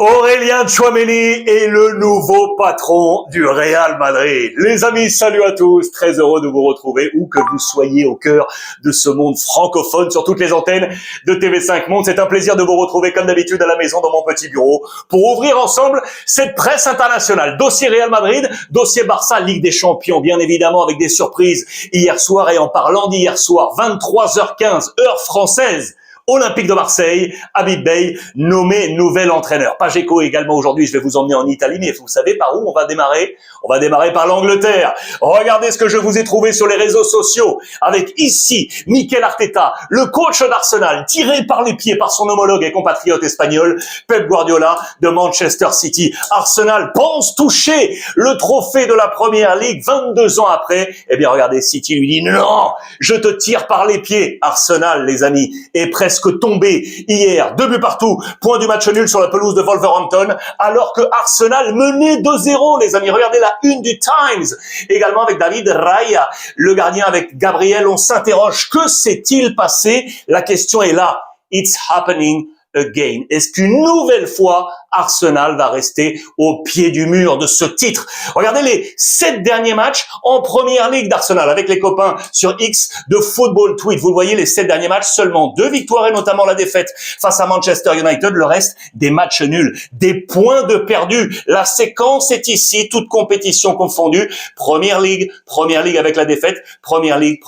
Aurélien Tchouaméni est le nouveau patron du Real Madrid. Les amis, salut à tous, très heureux de vous retrouver où que vous soyez au cœur de ce monde francophone sur toutes les antennes de TV5 Monde. C'est un plaisir de vous retrouver comme d'habitude à la maison dans mon petit bureau pour ouvrir ensemble cette presse internationale. Dossier Real Madrid, dossier Barça, Ligue des Champions, bien évidemment avec des surprises hier soir. Et en parlant d'hier soir, 23h15, heure française, Olympique de Marseille, Habib Beye, nommé nouvel entraîneur. Pageco également aujourd'hui, je vais vous emmener en Italie, mais vous savez par où on va démarrer? On va démarrer par l'Angleterre. Regardez ce que je vous ai trouvé sur les réseaux sociaux, avec ici Mikel Arteta, le coach d'Arsenal, tiré par les pieds par son homologue et compatriote espagnol, Pep Guardiola de Manchester City. Arsenal pense toucher le trophée de la Première Ligue 22 ans après. Eh bien regardez, City lui dit non, je te tire par les pieds. Arsenal, les amis, est presque tombé hier, 2 buts partout, point du match nul sur la pelouse de Wolverhampton, alors que Arsenal menait 2-0, les amis. Regardez la une du Times, également avec David Raya, le gardien avec Gabriel. On s'interroge, que s'est-il passé? La question est là. It's happening again. Est-ce qu'une nouvelle fois, Arsenal va rester au pied du mur de ce titre? Regardez les 7 derniers matchs en Première Ligue d'Arsenal avec les copains sur X de Football Tweet. Vous le voyez, les 7 derniers matchs, seulement 2 victoires et notamment la défaite face à Manchester United. Le reste, des matchs nuls, des points de perdus. La séquence est ici, toute compétition confondue. Première Ligue avec la défaite, Première Ligue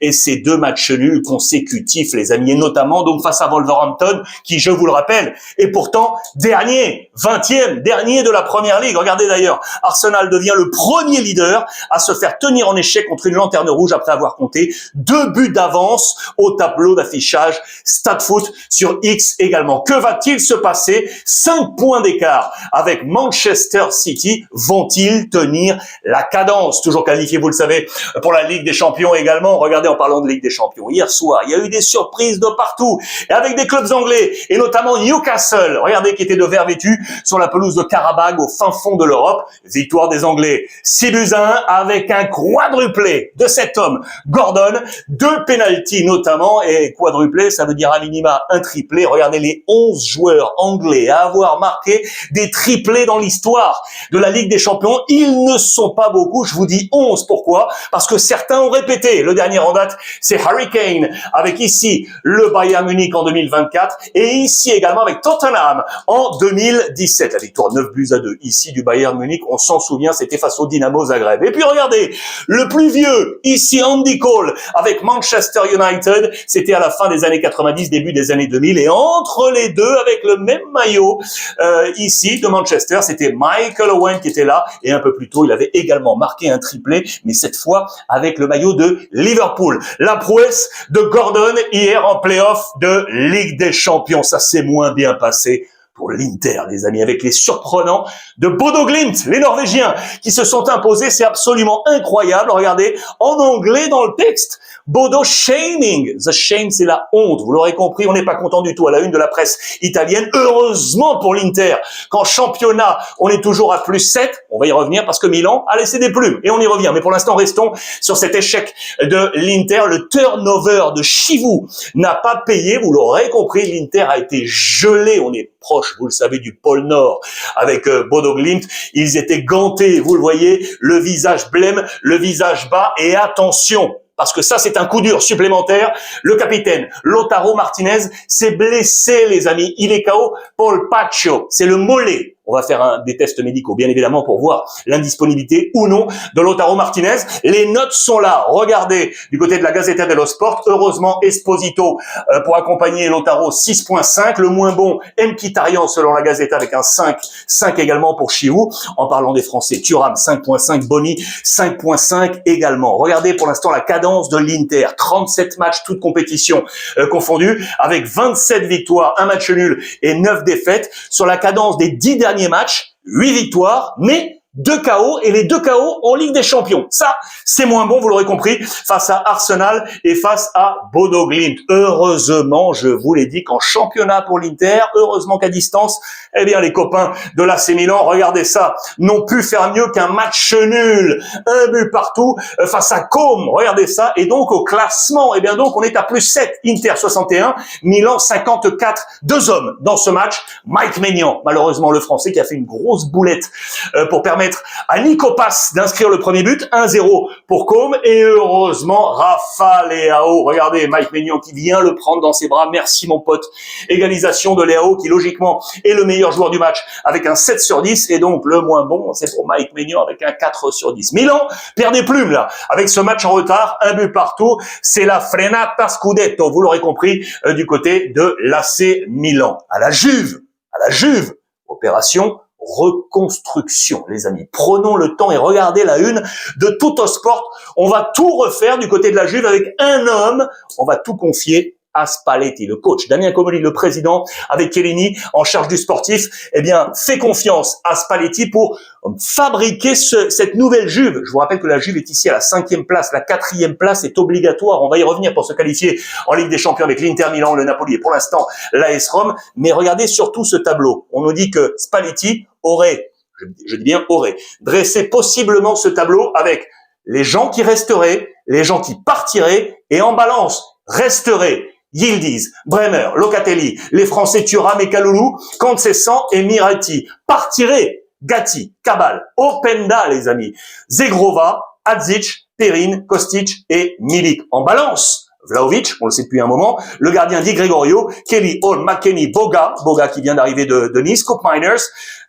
et ces 2 matchs nuls consécutifs, les amis, et notamment donc face à Wolverhampton, qui, je vous le rappelle, est pourtant dernier, 20e, dernier de la Première Ligue. Regardez d'ailleurs, Arsenal devient le premier leader à se faire tenir en échec contre une lanterne rouge après avoir compté 2 buts d'avance au tableau d'affichage StatFoot sur X également. Que va-t-il se passer? 5 points d'écart avec Manchester City. Vont-ils tenir la cadence? Toujours qualifié, vous le savez, pour la Ligue des Champions également. Regardez, en parlant de Ligue des Champions, hier soir, il y a eu des surprises de partout, et avec des clubs anglais, et notamment Newcastle, regardez, qui était de vert vêtu sur la pelouse de Karabag au fin fond de l'Europe. Victoire des Anglais, 6-1 avec un quadruplé de cet homme, Gordon, 2 pénaltys notamment, et quadruplé, ça veut dire à minima un triplé. Regardez les 11 joueurs anglais à avoir marqué des triplés dans l'histoire de la Ligue des Champions. Ils ne sont pas beaucoup, je vous dis 11, pourquoi? Parce que certains ont répété. Le dernier en date, c'est Harry Kane, avec ici le Bayern Munich en 2024, et ici également avec Tottenham en 2017. La victoire 9-2 ici du Bayern Munich, on s'en souvient, c'était face au Dynamo Zagreb. Et puis regardez, le plus vieux, ici Andy Cole avec Manchester United, c'était à la fin des années 90, début des années 2000, et entre les deux, avec le même maillot ici de Manchester, c'était Michael Owen qui était là, et un peu plus tôt, il avait également marqué un triplé, mais cette fois avec le maillot de Liverpool. La prouesse de Gordon hier en play-off de Ligue des Champions. Ça s'est moins bien passé pour l'Inter, les amis, avec les surprenants de Bodo Glimt, les Norvégiens, qui se sont imposés. C'est absolument incroyable. Regardez, en anglais dans le texte, Bodo shaming. The shame, c'est la honte. Vous l'aurez compris, on n'est pas content du tout à la une de la presse italienne. Heureusement pour l'Inter, qu'en championnat, on est toujours à +7. On va y revenir parce que Milan a laissé des plumes. Et on y revient. Mais pour l'instant, restons sur cet échec de l'Inter. Le turnover de Chivou n'a pas payé. Vous l'aurez compris, l'Inter a été gelé. On est proche, vous le savez, du pôle Nord avec Bodo Glimt. Ils étaient gantés, vous le voyez, le visage blême, le visage bas, et attention, parce que ça, c'est un coup dur supplémentaire. Le capitaine Lautaro Martinez s'est blessé, les amis. Il est KO. Paul Pacho, c'est le mollet. On va faire des tests médicaux, bien évidemment, pour voir l'indisponibilité ou non de Lautaro Martinez. Les notes sont là. Regardez, du côté de la Gazzetta dello Sport, heureusement, Esposito pour accompagner Lautaro, 6.5. Le moins bon, Mkhitaryan, selon la Gazzetta, avec un 5. 5 également pour Chivou. En parlant des Français, Thuram, 5.5. Boni, 5.5 également. Regardez pour l'instant la cadence de l'Inter. 37 matchs, toutes compétitions confondues, avec 27 victoires, un match nul et 9 défaites. Sur la cadence des 10 derniers matchs, 8 victoires, mais 2 KO et les 2 KO en Ligue des Champions. Ça, c'est moins bon, vous l'aurez compris, face à Arsenal et face à Bodo Glimt. Heureusement, je vous l'ai dit, qu'en championnat pour l'Inter, heureusement qu'à distance, eh bien, les copains de l'AC Milan, regardez ça, n'ont pu faire mieux qu'un match nul. 1 but partout face à Côme, regardez ça. Et donc, au classement, eh bien, donc, on est à plus 7. Inter 61, Milan 54. 2 hommes dans ce match. Mike Maignan, malheureusement le Français, qui a fait une grosse boulette pour permettre à Nico Pass d'inscrire le premier but, 1-0 pour Côme, et heureusement Rafa Leao, regardez Mike Maignan qui vient le prendre dans ses bras, merci mon pote, égalisation de Leao qui logiquement est le meilleur joueur du match avec un 7/10, et donc le moins bon c'est pour Mike Maignan avec un 4/10. Milan perd des plumes là, avec ce match en retard, 1 but partout, c'est la frenata scudetto, vous l'aurez compris, du côté de l'AC Milan. À la Juve, opération reconstruction, les amis. Prenons le temps et regardez la une de Tuttosport. On va tout refaire du côté de la Juve avec un homme. On va tout confier à Spalletti, le coach. Damien Comolli, le président, avec Chiellini en charge du sportif, eh bien, fait confiance à Spalletti pour fabriquer cette nouvelle Juve. Je vous rappelle que la Juve est ici à la 5e place. La 4e place est obligatoire. On va y revenir pour se qualifier en Ligue des Champions avec l'Inter Milan, le Napoli et pour l'instant l'AS Rome. Mais regardez surtout ce tableau. On nous dit que Spalletti aurait, je dis bien aurait, dressé possiblement ce tableau avec les gens qui resteraient, les gens qui partiraient, et en balance resteraient Yildiz, Bremer, Locatelli, les Français Thuram et Kalulu, Conceição et Miretti. Partiraient Gatti, Cabal, Openda, les amis, Zegrova, Hadzic, Perin, Kostic et Milik. En balance, Vlahovic, on le sait depuis un moment, le gardien Di Gregorio, Kelly, Hall, McKennie, Boga qui vient d'arriver de Nice, Koop Miners,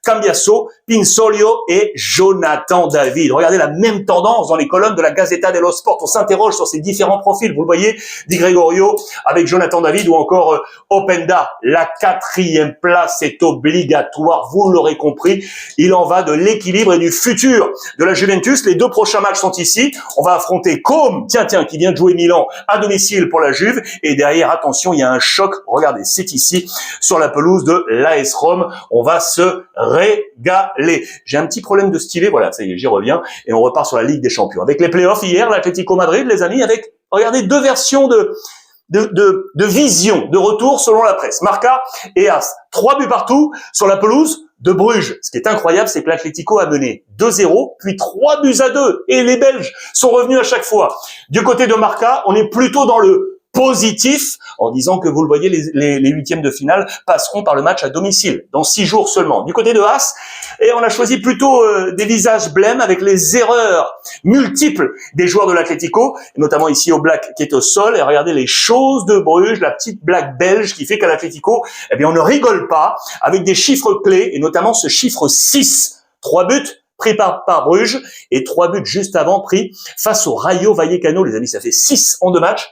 Cambiasso, Pinsoglio et Jonathan David. Regardez la même tendance dans les colonnes de la Gazzetta dello Sport. On s'interroge sur ces différents profils. Vous le voyez, Di Gregorio avec Jonathan David ou encore Openda. La 4e place est obligatoire. Vous l'aurez compris. Il en va de l'équilibre et du futur de la Juventus. Les 2 prochains matchs sont ici. On va affronter Côme, tiens, qui vient de jouer Milan à domicile pour la Juve. Et derrière, attention, il y a un choc. Regardez, c'est ici sur la pelouse de l'AS Rome. On va se régaler. J'ai un petit problème de stylet, voilà, ça y est, j'y reviens, et on repart sur la Ligue des Champions. Avec les playoffs hier, l'Atlético Madrid, les amis, avec, regardez, 2 versions de vision, de retour selon la presse. Marca et As. 3 buts partout sur la pelouse de Bruges. Ce qui est incroyable, c'est que l'Atlético a mené 2-0, puis 3-2, et les Belges sont revenus à chaque fois. Du côté de Marca, on est plutôt dans le positif en disant que vous le voyez, les huitièmes de finale passeront par le match à domicile dans 6 jours seulement. Du côté de As, et on a choisi plutôt des visages blêmes avec les erreurs multiples des joueurs de l'Atlético, notamment ici au Black qui est au sol. Et regardez les choses de Bruges, la petite blague belge qui fait qu'à l'Atlético, eh bien on ne rigole pas avec des chiffres clés et notamment ce chiffre 6. 3 buts pris par Bruges et 3 buts juste avant pris face au Rayo Vallecano. Les amis, ça fait 6 en 2 matchs.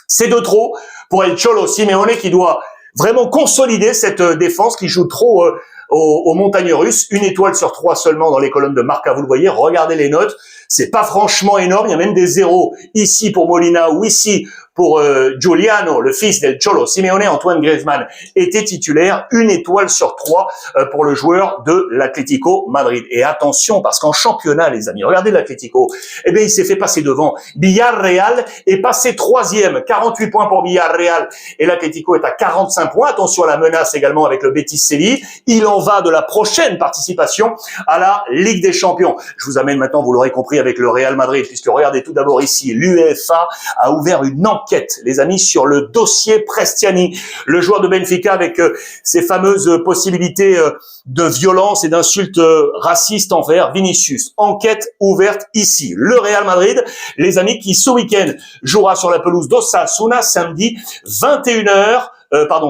C'est de trop pour El Cholo Simeone qui doit vraiment consolider cette défense qui joue trop aux montagnes russes. 1 étoile sur 3 seulement dans les colonnes de Marca, vous le voyez. Regardez les notes. C'est pas franchement énorme. Il y a même des 0 ici pour Molina ou ici pour Giuliano, le fils del Cholo Simeone. Antoine Griezmann était titulaire. 1 étoile sur 3 pour le joueur de l'Atlético Madrid. Et attention, parce qu'en championnat, les amis, regardez l'Atlético. Eh bien, il s'est fait passer devant. Villarreal est passé 3e. 48 points pour Villarreal. Et l'Atlético est à 45 points. Attention à la menace également avec le Betis Séville. Il en va de la prochaine participation à la Ligue des Champions. Je vous amène maintenant, vous l'aurez compris, avec le Real Madrid, puisque regardez tout d'abord ici, l'UEFA a ouvert une enquête, les amis, sur le dossier Prestiani, le joueur de Benfica avec ses fameuses possibilités de violence et d'insultes racistes envers Vinicius. Enquête ouverte ici. Le Real Madrid, les amis, qui ce week-end jouera sur la pelouse d'Osasuna samedi 21h.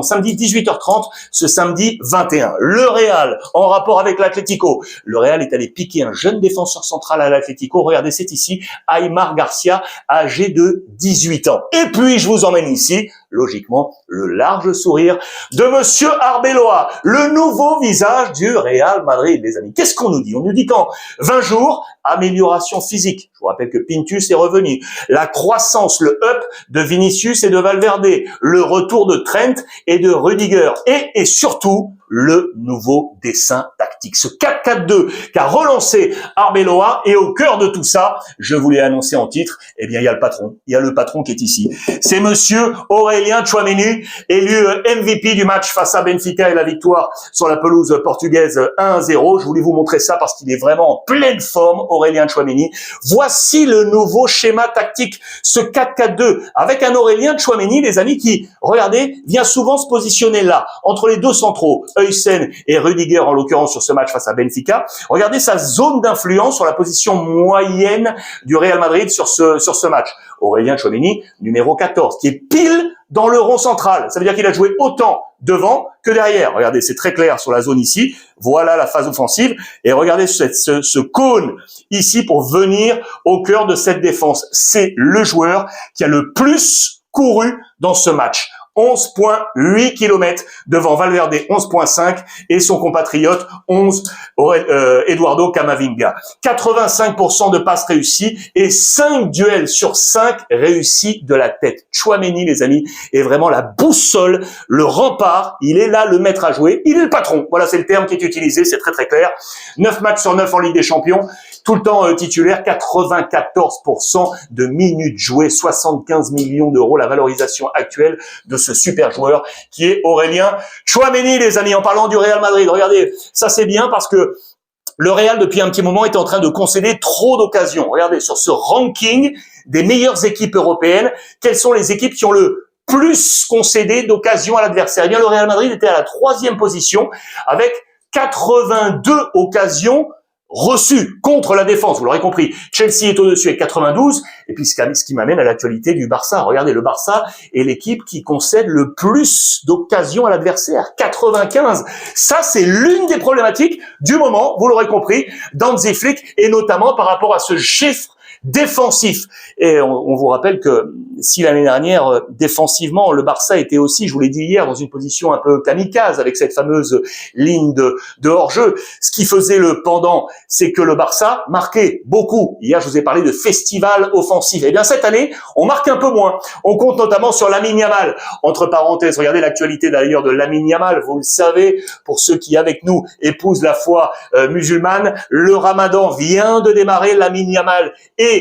Samedi 18h30, ce samedi 21. Le Real, en rapport avec l'Atlético. Le Real est allé piquer un jeune défenseur central à l'Atlético. Regardez, c'est ici, Aymar Garcia, âgé de 18 ans. Et puis, je vous emmène ici, logiquement, le large sourire de Monsieur Arbeloa, le nouveau visage du Real Madrid, les amis. Qu'est-ce qu'on nous dit? On nous dit qu'en 20 jours, amélioration physique. Je vous rappelle que Pintus est revenu. La croissance, le up de Vinicius et de Valverde. Le retour de Trent et de Rudiger. Et surtout, le nouveau dessin tactique. Ce 4-4-2 qu'a relancé Arbeloa, et au cœur de tout ça, je vous l'ai annoncé en titre, eh bien il y a le patron. Il y a le patron qui est ici. C'est monsieur Aurélien Tchouaméni, élu MVP du match face à Benfica et la victoire sur la pelouse portugaise 1-0. Je voulais vous montrer ça parce qu'il est vraiment en pleine forme, Aurélien Tchouaméni. Voici le nouveau schéma tactique, ce 4-4-2, avec un Aurélien Tchouaméni, les amis, qui, regardez, vient souvent se positionner là, entre les deux centraux, Huysen et Rudiger, en l'occurrence sur ce match face à Benfica. Regardez sa zone d'influence sur la position moyenne du Real Madrid sur ce match. Aurélien Tchouaméni, numéro 14, qui est pile dans le rond central. Ça veut dire qu'il a joué autant devant que derrière. Regardez, c'est très clair sur la zone ici. Voilà la phase offensive. Et regardez ce cône ici pour venir au cœur de cette défense. C'est le joueur qui a le plus couru dans ce match. 11,8 km devant Valverde, 11,5, et son compatriote 11, Eduardo Camavinga. 85% de passes réussies et 5 duels sur 5 réussis de la tête. Tchouaméni, les amis, est vraiment la boussole, le rempart. Il est là, le maître à jouer. Il est le patron. Voilà, c'est le terme qui est utilisé. C'est très, très clair. 9 matchs sur 9 en Ligue des Champions. Tout le temps titulaire, 94% de minutes jouées, 75 millions d'euros, la valorisation actuelle de ce super joueur qui est Aurélien Tchouaméni, les amis. En parlant du Real Madrid, regardez, ça c'est bien parce que le Real, depuis un petit moment, est en train de concéder trop d'occasions. Regardez, sur ce ranking des meilleures équipes européennes, quelles sont les équipes qui ont le plus concédé d'occasions à l'adversaire? Eh bien, le Real Madrid était à la 3e position avec 82 occasions reçu contre la défense, vous l'aurez compris. Chelsea est au-dessus avec 92, et puis ce qui m'amène à l'actualité du Barça. Regardez, le Barça est l'équipe qui concède le plus d'occasions à l'adversaire, 95. Ça, c'est l'une des problématiques du moment, vous l'aurez compris, d'Hansi Flick, et notamment par rapport à ce chiffre défensif. Et on vous rappelle que si l'année dernière, défensivement, le Barça était aussi, je vous l'ai dit hier, dans une position un peu kamikaze avec cette fameuse ligne de hors-jeu, ce qui faisait le pendant, c'est que le Barça marquait beaucoup. Hier, je vous ai parlé de festival offensif. Eh bien, cette année, on marque un peu moins. On compte notamment sur Lamine Yamal. Entre parenthèses, regardez l'actualité d'ailleurs de Lamine Yamal. Vous le savez, pour ceux qui, avec nous, épousent la foi musulmane, le Ramadan vient de démarrer. Lamine Yamal est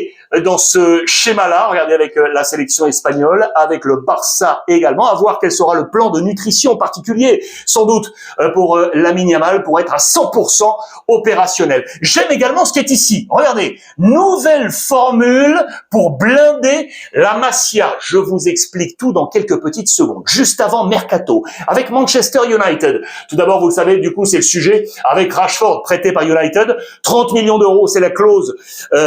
dans ce schéma-là, regardez, avec la sélection espagnole, avec le Barça également, à voir quel sera le plan de nutrition particulier, sans doute pour Lamine Yamal, pour être à 100% opérationnel. J'aime également ce qui est ici. Regardez, nouvelle formule pour blinder la Masia. Je vous explique tout dans quelques petites secondes. Juste avant Mercato, avec Manchester United. Tout d'abord, vous le savez, du coup, c'est le sujet avec Rashford, prêté par United. 30 millions d'euros, c'est la clause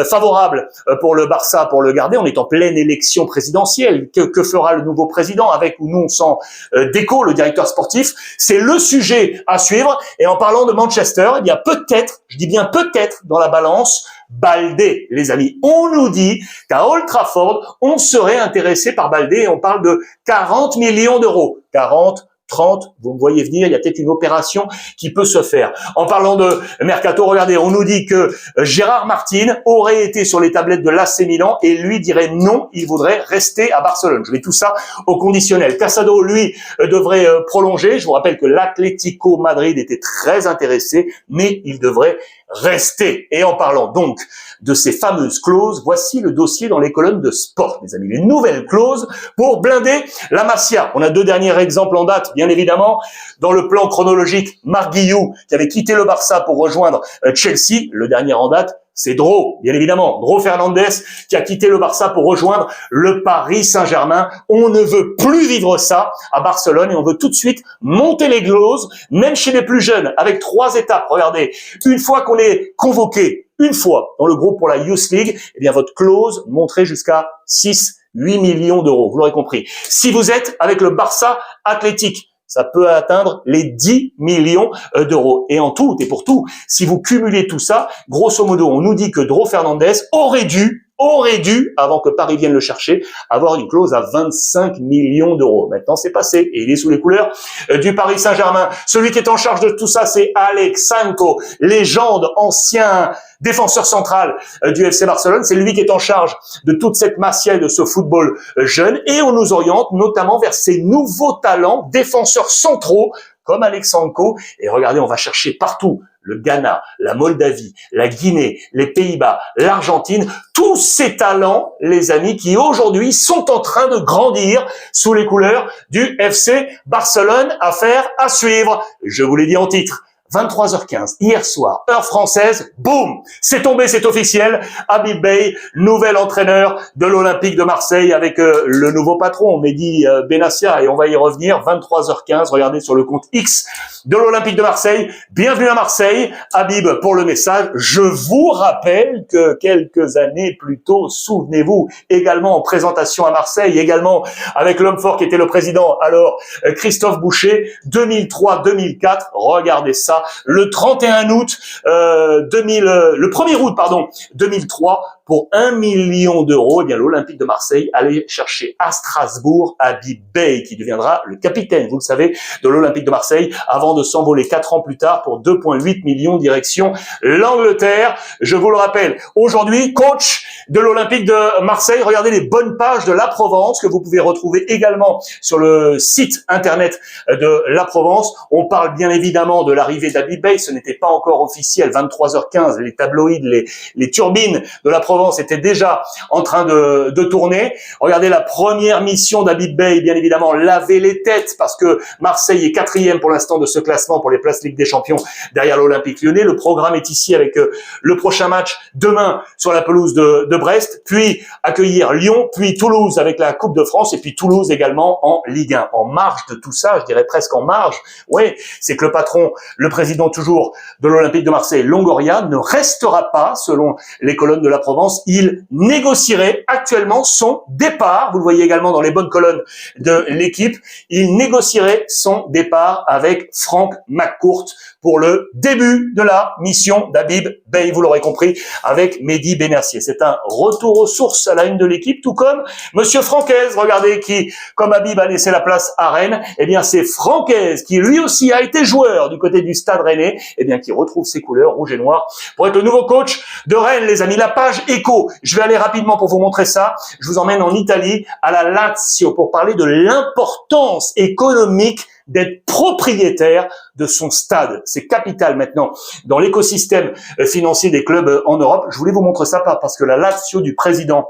favorable pour le Barça, pour le garder. On est en pleine élection présidentielle. Que fera le nouveau président avec ou non sans Deco, le directeur sportif? C'est le sujet à suivre. Et en parlant de Manchester, il y a peut-être, je dis bien peut-être, dans la balance, Baldé, les amis. On nous dit qu'à Old Trafford, on serait intéressé par Baldé et on parle de 40 millions d'euros. 40, 30, vous me voyez venir, il y a peut-être une opération qui peut se faire. En parlant de Mercato, regardez, on nous dit que Gérard Martin aurait été sur les tablettes de l'AC Milan et lui dirait non, il voudrait rester à Barcelone. Je mets tout ça au conditionnel. Casado, lui, devrait prolonger. Je vous rappelle que l'Atlético Madrid était très intéressé, mais il devrait rester. Et en parlant donc de ces fameuses clauses, voici le dossier dans les colonnes de sport, mes amis. Les nouvelles clauses pour blinder la Masia. On a 2 derniers exemples en date, bien évidemment. Dans le plan chronologique, Marc Guiou, qui avait quitté le Barça pour rejoindre Chelsea. Le dernier en date, c'est Dro, bien évidemment. Dro Fernandez, qui a quitté le Barça pour rejoindre le Paris Saint-Germain. On ne veut plus vivre ça à Barcelone et on veut tout de suite monter les clauses, même chez les plus jeunes, avec 3 étapes. Regardez, une fois qu'on est convoqué, une fois dans le groupe pour la Youth League, eh bien, votre clause monterait jusqu'à 8 millions d'euros. Vous l'aurez compris. Si vous êtes avec le Barça Athlétique, ça peut atteindre les 10 millions d'euros. Et en tout et pour tout, si vous cumulez tout ça, grosso modo, on nous dit que Dro Fernandez aurait dû, avant que Paris vienne le chercher, avoir une clause à 25 millions d'euros. Maintenant, c'est passé et il est sous les couleurs du Paris Saint-Germain. Celui qui est en charge de tout ça, c'est Alex Sanko, légende, ancien défenseur central du FC Barcelone. C'est lui qui est en charge de toute cette Masia et de ce football jeune. Et on nous oriente notamment vers ces nouveaux talents, défenseurs centraux, comme Alexandko. Et regardez, on va chercher partout le Ghana, la Moldavie, la Guinée, les Pays-Bas, l'Argentine, tous ces talents, les amis, qui aujourd'hui sont en train de grandir sous les couleurs du FC Barcelone. Affaire à suivre. Je vous l'ai dit en titre. 23h15, hier soir, heure française, boum, c'est tombé, c'est officiel. Habib Beye, nouvel entraîneur de l'Olympique de Marseille avec le nouveau patron, Mehdi Benassia, et on va y revenir. 23h15, regardez sur le compte X de l'Olympique de Marseille. Bienvenue à Marseille, Habib, pour le message. Je vous rappelle que quelques années plus tôt, souvenez-vous, également en présentation à Marseille, également avec l'homme fort qui était le président, alors Christophe Boucher, 2003-2004, regardez ça. Le 31 août le 1er août 2003, pour 1 million d'euros, eh bien l'Olympique de Marseille allait chercher à Strasbourg Habib Beye, qui deviendra le capitaine, vous le savez, de l'Olympique de Marseille, avant de s'envoler 4 ans plus tard pour 2,8 millions direction l'Angleterre. Je vous le rappelle, aujourd'hui, coach de l'Olympique de Marseille. Regardez les bonnes pages de La Provence que vous pouvez retrouver également sur le site internet de La Provence. On parle bien évidemment de l'arrivée d'Habib Beye. Ce n'était pas encore officiel. 23h15, les tabloïds, les turbines de La Provence étaient déjà en train de tourner. Regardez la première mission d'Habib Beye, bien évidemment, laver les têtes, parce que Marseille est 4e pour l'instant de ce classement pour les places Ligue des Champions derrière l'Olympique Lyonnais. Le programme est ici avec le prochain match demain sur la pelouse de Brest, puis accueillir Lyon, puis Toulouse avec la Coupe de France, et puis Toulouse également en Ligue 1. En marge de tout ça, je dirais presque en marge, oui, c'est que le patron, le président toujours de l'Olympique de Marseille, Longoria, ne restera pas, selon les colonnes de La Provence. Il négocierait actuellement son départ. Vous le voyez également dans les bonnes colonnes de l'équipe. Il négocierait son départ avec Franck McCourt pour le début de la mission d'Habib Beye, vous l'aurez compris, avec Mehdi Benassia. C'est un retour aux sources à la une de l'équipe, tout comme Monsieur Francaise, regardez, qui, comme Habib a laissé la place à Rennes, eh bien c'est Francaise qui lui aussi a été joueur du côté du Stade Rennais, eh bien qui retrouve ses couleurs rouge et noir pour être le nouveau coach de Rennes, les amis. La page Echo, je vais aller rapidement pour vous montrer ça. Je vous emmène en Italie, à la Lazio, pour parler de l'importance économique d'être propriétaire de son stade. C'est capital maintenant dans l'écosystème financier des clubs en Europe. Je voulais vous montrer ça parce que la Lazio du président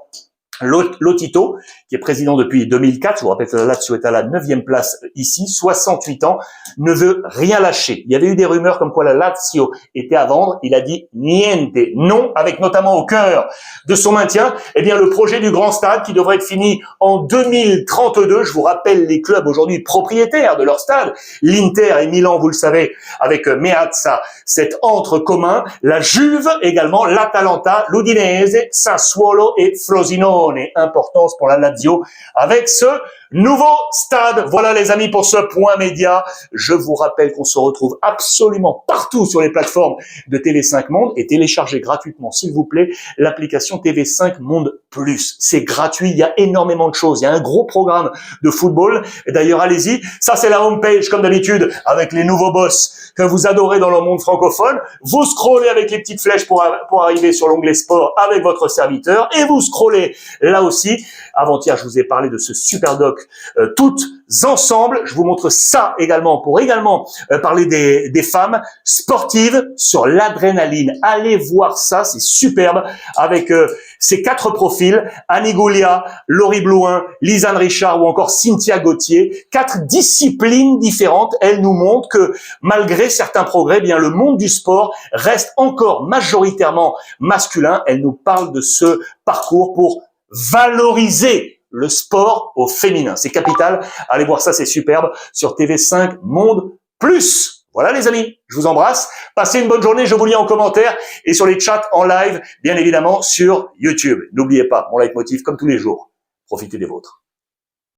Lotito, qui est président depuis 2004, je vous rappelle que la Lazio est à la 9e place ici, 68 ans, ne veut rien lâcher. Il y avait eu des rumeurs comme quoi la Lazio était à vendre. Il a dit niente, non, avec notamment au cœur de son maintien, eh bien le projet du grand stade qui devrait être fini en 2032. Je vous rappelle les clubs aujourd'hui propriétaires de leur stade, l'Inter et Milan, vous le savez, avec Meazza, cet entre commun, la Juve également, l'Atalanta, l'Udinese, Sassuolo et Frosinone. Importance pour la Lazio avec ce nouveau stade. Voilà les amis pour ce point média. Je vous rappelle qu'on se retrouve absolument partout sur les plateformes de TV5 Monde, et téléchargez gratuitement, s'il vous plaît, l'application TV5 Monde Plus. C'est gratuit, il y a énormément de choses. Il y a un gros programme de football. Et d'ailleurs, allez-y. Ça, c'est la homepage, comme d'habitude, avec les nouveaux boss que vous adorez dans le monde francophone. Vous scrollez avec les petites flèches pour arriver sur l'onglet sport avec votre serviteur, et vous scrollez là aussi. Avant-hier, je vous ai parlé de ce super doc toutes ensemble. Je vous montre ça également pour parler des femmes sportives sur l'adrénaline. Allez voir ça, c'est superbe, avec ces 4 profils, Annie Goulia, Laurie Blouin, Lisanne Richard ou encore Cynthia Gauthier. 4 disciplines différentes. Elles nous montrent que malgré certains progrès, eh bien le monde du sport reste encore majoritairement masculin. Elles nous parlent de ce parcours pour valoriser le sport au féminin. C'est capital. Allez voir ça, c'est superbe, sur TV5 Monde Plus. Voilà les amis, je vous embrasse. Passez une bonne journée, je vous lis en commentaire et sur les chats en live, bien évidemment, sur YouTube. N'oubliez pas, mon leitmotiv comme tous les jours, profitez des vôtres.